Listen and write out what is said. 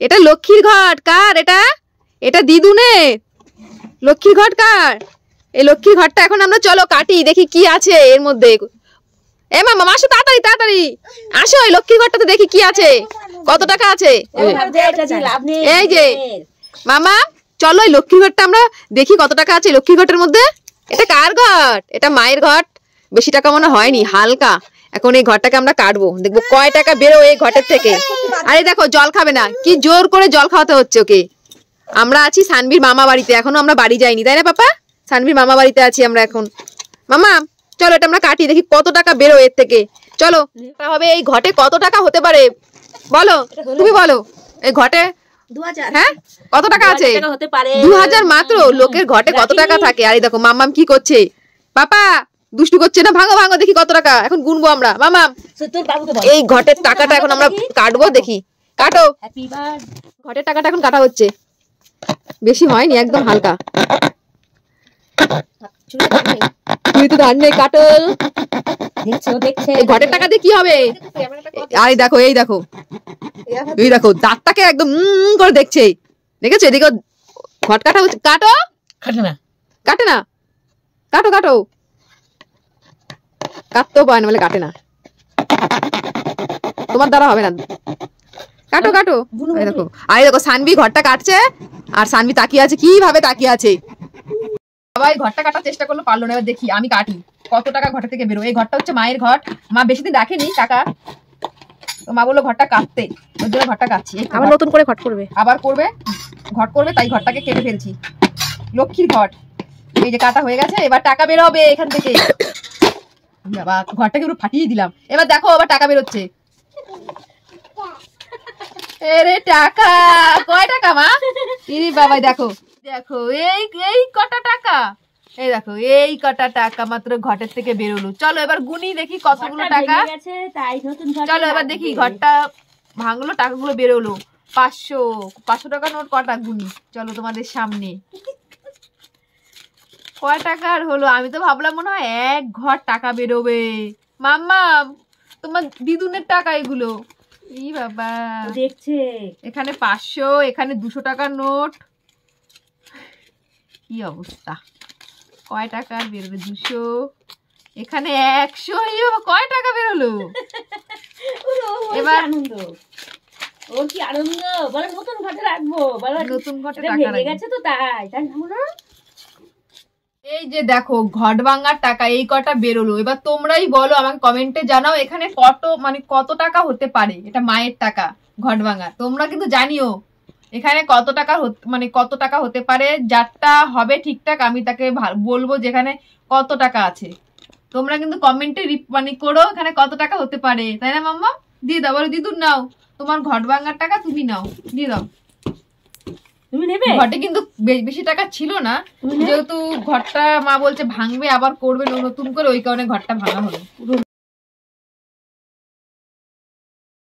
এটা লক্ষ্মীর ঘট কার? এটা এটা দিদুনের। লক্ষ্মীর ঘট কার? এই লক্ষ্মীর ঘরটা এখন আমরা চলো কাটি, দেখি কি আছে এর মধ্যে। এ মামা আসো তাড়াতাড়ি তাড়াতাড়ি আসো, এই লক্ষ্মীর ঘরটাতে দেখি কি আছে, কত টাকা আছে। এই যে মামা চলো এই লক্ষ্মীর ঘরটা আমরা দেখি কত টাকা আছে লক্ষ্মীর ঘটের মধ্যে। এটা কার ঘট? এটা মায়ের ঘট, বেশি টাকা মনে হয়নি, হালকা। এখন এই ঘরটাকে আমরা কাটবো, দেখবো কয় টাকা বেরো এই ঘটের থেকে। আরে দেখো জল খাবে না, কি জোর করে জল খাওয়াতে হচ্ছে ওকে। আমরা আছি সানভীর মামা বাড়িতে, এখনো আমরা বাড়ি যাইনি, তাই না পাপা? সানভীর মামা বাড়িতে আছি আমরা এখন। মামা চলো এটা আমরা কাটি, দেখি কত টাকা বেরো এর থেকে। চলো হবে এই ঘটে কত টাকা হতে পারে বলো, তুমি বলো। এই ঘটে 2000। হ্যাঁ কত টাকা আছে? 2000 মাত্র। লোকের ঘটে কত টাকা থাকে। আর এই দেখো মাম্মাম কি করছে, পাপা দুষ্টু করছে না, ভাঙো ভাঙো দেখি কত টাকা। এখন গুনবো আমরা। মামাম এই ঘটের টাকাটা এখন আমরা কাটবো, দেখি কাটো। ঘটের টাকাটা এখন কাটা হচ্ছে, বেশি হয়নি, একদম হালকা। তুই তো ধান নেই, কাটো। ঘটের টাকা দিয়ে কি হবে? আর দেখো এই দেখো এই দেখো দাঁতটাকে একদম করে দেখছে, দেখেছো? এদিকে ঘট কাটা হচ্ছে। কাটো। কাটে না কাটে না, কাটো কাটো। কাটতেও পারে না বলে কাটে না, তোমার দ্বারা হবে না, কাটো কাটো। দেখো আর দেখো সানভি ঘরটা কাটছে, আর সানভি তাকিয়ে আছে, কিভাবে তাকিয়ে আছে। সবাই ঘরটা কাটার চেষ্টা করলো, পারলো না। এবার দেখি আমি কাটি কত টাকা ঘর থেকে বেরো। এই ঘরটা হচ্ছে মায়ের ঘর, মা বেশি দিন রাখেনি টাকা, তো মা বললো ঘরটা কাটতে, ওর জন্য ঘরটা কাটছি। আবার নতুন করে ঘট করবে, আবার করবে ঘট করবে, তাই ঘরটাকে কেটে ফেলছি। লক্ষ্মীর ঘট এই যে কাটা হয়ে গেছে, এবার টাকা বেরোবে এখান থেকে। বাবা ঘরটাকে পুরো ফাটিয়ে দিলাম। এবার দেখো আবার টাকা বেরোচ্ছে। এরে টাকা, কয় টাকা মা? ইরি বাবা দেখো দেখো এই এই কটা টাকা, এই দেখো এই কটা টাকা মাত্র ঘটের থেকে বেরোলো। চলো এবার গুনি দেখি কতগুলো টাকা। চলো এবার দেখি ঘরটা ভাঙলো, টাকাগুলো বেরোলো। 500 টাকা নোট কটা গুনি, চলো তোমাদের সামনে। কয় টাকার হলো? আমি তো ভাবলাম মনে হয় এক ঘর টাকা বেরোবে। মাম্মা তোমার দিদুনের টাকা এগুলো। ই বাবা দেখছে, এখানে 500, এখানে 200 টাকার নোট। কি অবস্থা, কয় টাকার বেরোবে? 200, এখানে 100। কয় টাকা বেরোলো? এবার ওর কি আনন্দ, বলে নতুন ঘটে রাখবো, বলে নতুন ঘটে টাকা ভেঙে গেছে তো তাই তাই না। এই যে দেখো ঘট ভাঙার টাকা এই কটা বেরোলো। এবার তোমরাই বলো, আমাকে কমেন্টে জানাও এখানে কত টাকা হতে পারে। এটা মায়ের টাকা ঘট ভাঙার, তোমরা কিন্তু জানিও এখানে কত টাকা হতে পারে। যারটা হবে ঠিকঠাক আমি তাকে বলবো যেখানে কত টাকা আছে। তোমরা কিন্তু কমেন্টে করো এখানে কত টাকা হতে পারে, তাই না মাম্মা? দিয়ে দাও, বলো দিদুন নাও তোমার ঘট ভাঙার টাকা, তুমি নাও, দিয়ে দাও। ঘটে কিন্তু বেশি টাকা ছিল না, যেহেতু ঘরটা মা বলছে ভাঙবে আবার করবে নতুন করে, ওই কারণে ঘরটা ভাঙা হলো।